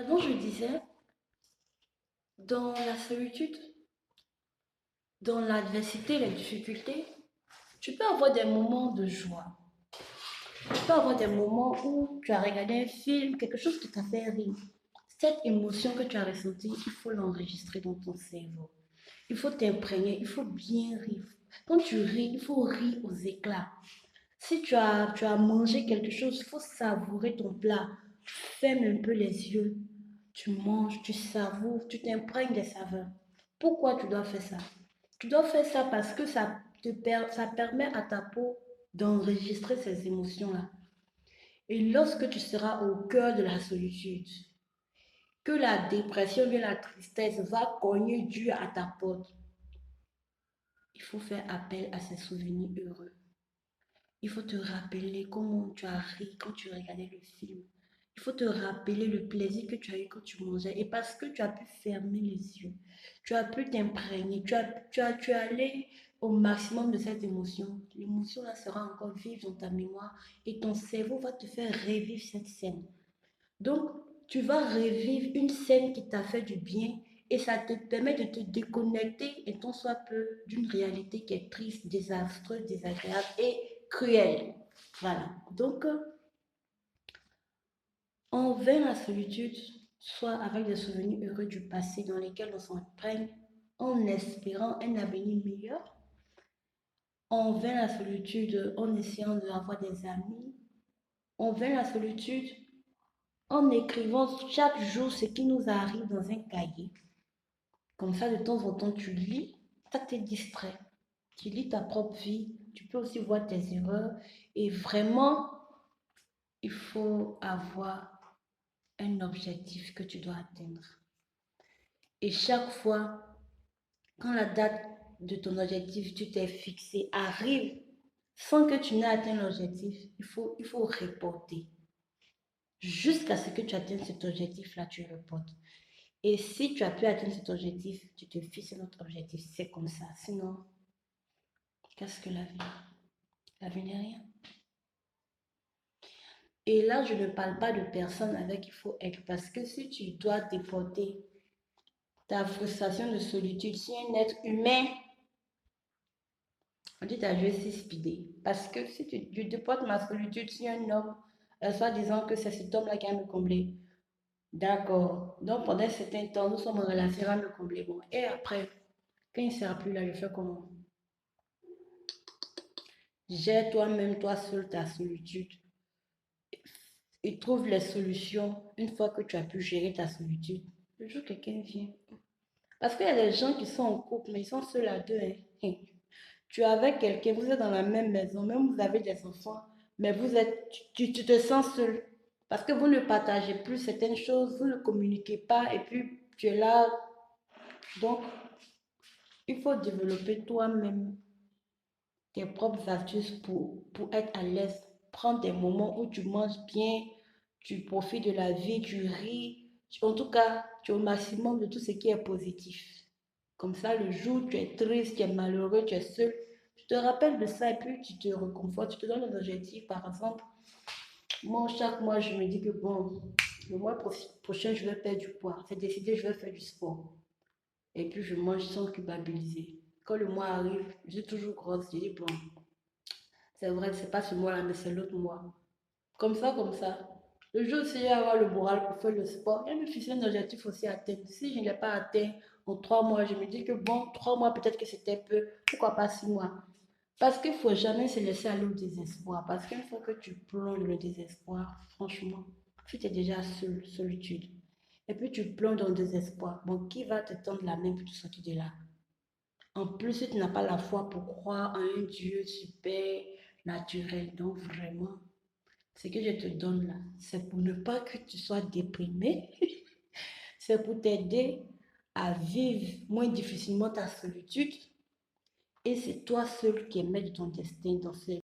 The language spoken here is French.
Donc, je disais, dans la solitude, dans l'adversité, les difficultés, tu peux avoir des moments de joie. Tu peux avoir des moments où tu as regardé un film, quelque chose qui t'a fait rire. Cette émotion que tu as ressentie, il faut l'enregistrer dans ton cerveau. Il faut t'imprégner, il faut bien rire. Quand tu ris, il faut rire aux éclats. Si tu as mangé quelque chose, il faut savourer ton plat. Ferme un peu les yeux. Tu manges, tu savoures, tu t'imprègnes des saveurs. Pourquoi tu dois faire ça? Tu dois faire ça parce que ça permet à ta peau d'enregistrer ces émotions-là. Et lorsque tu seras au cœur de la solitude, que la dépression ou la tristesse va cogner dur à ta porte, il faut faire appel à ces souvenirs heureux. Il faut te rappeler comment tu as ri quand tu regardais le film. Il faut te rappeler le plaisir que tu as eu quand tu mangeais. Et parce que tu as pu fermer les yeux, tu as pu t'imprégner, tu es allé au maximum de cette émotion. L'émotion là sera encore vive dans ta mémoire et ton cerveau va te faire revivre cette scène. Donc, tu vas revivre une scène qui t'a fait du bien et ça te permet de te déconnecter et tant soit peu d'une réalité qui est triste, désastreuse, désagréable et cruelle. Voilà. Donc, on vainc la solitude, soit avec des souvenirs heureux du passé dans lesquels on s'imprègne en espérant un avenir meilleur. On vainc la solitude en essayant d'avoir des amis. On vainc la solitude en écrivant chaque jour ce qui nous arrive dans un cahier. Comme ça, de temps en temps, tu lis, ça te distrait. Tu lis ta propre vie, tu peux aussi voir tes erreurs. Et vraiment, il faut avoir un objectif que tu dois atteindre. Et chaque fois, quand la date de ton objectif, tu t'es fixé, arrive sans que tu n'aies atteint l'objectif, il faut reporter. Jusqu'à ce que tu atteignes cet objectif-là, tu reportes. Et si tu as pu atteindre cet objectif, tu te fixes un autre objectif. C'est comme ça. Sinon, qu'est-ce que la vie? La vie n'est rien. Et là, je ne parle pas de personnes avec qui il faut être. Parce que si tu dois déporter ta frustration de solitude sur un être humain, on dit ta joué 6 speedé. Parce que si tu déportes ma solitude sur un homme, soit disant que c'est cet homme-là qui va me combler. D'accord. Donc pendant un certain temps, nous sommes en relation, il va me combler. Bon. Et après, quand il ne sera plus là, je fais comment? Gère toi-même, toi seul, ta solitude. Et trouve les solutions une fois que tu as pu gérer ta solitude. Le jour où quelqu'un vient. Parce qu'il y a des gens qui sont en couple, mais ils sont seuls à deux, hein. Tu es avec quelqu'un, vous êtes dans la même maison, même vous avez des enfants, mais tu te sens seul. Parce que vous ne partagez plus certaines choses, vous ne communiquez pas, et puis tu es là. Donc, il faut développer toi-même tes propres astuces pour être à l'aise. Prends des moments où tu manges bien, tu profites de la vie, tu ris. En tout cas, tu es au maximum de tout ce qui est positif. Comme ça, le jour où tu es triste, tu es malheureux, tu es seul, tu te rappelles de ça et puis tu te reconfortes, tu te donnes un objectif. Par exemple, moi, chaque mois, je me dis que bon, le mois prochain, je vais perdre du poids. C'est décidé, je vais faire du sport. Et puis, je mange sans culpabiliser. Quand le mois arrive, je suis toujours grosse. Je dis, bon, c'est vrai, c'est pas ce mois-là, mais c'est l'autre mois. Comme ça. Le jour où je vais avoir le moral pour faire le sport, il me fixe un objectif aussi à atteindre. Si je ne l'ai pas atteint en 3 mois, je me dis que bon, 3 mois, peut-être que c'était peu. Pourquoi pas 6 mois? Parce qu'il ne faut jamais se laisser aller au désespoir. Parce qu'une fois que tu plonges dans le désespoir, franchement, tu es déjà seul, solitude. Et puis tu plonges dans le désespoir. Bon, qui va te tendre la main pour te sortir de là? En plus, si tu n'as pas la foi pour croire en un Dieu super naturel, donc vraiment, ce que je te donne là, c'est pour ne pas que tu sois déprimé, c'est pour t'aider à vivre moins difficilement ta solitude. Et c'est toi seul qui es maître de ton destin dans ce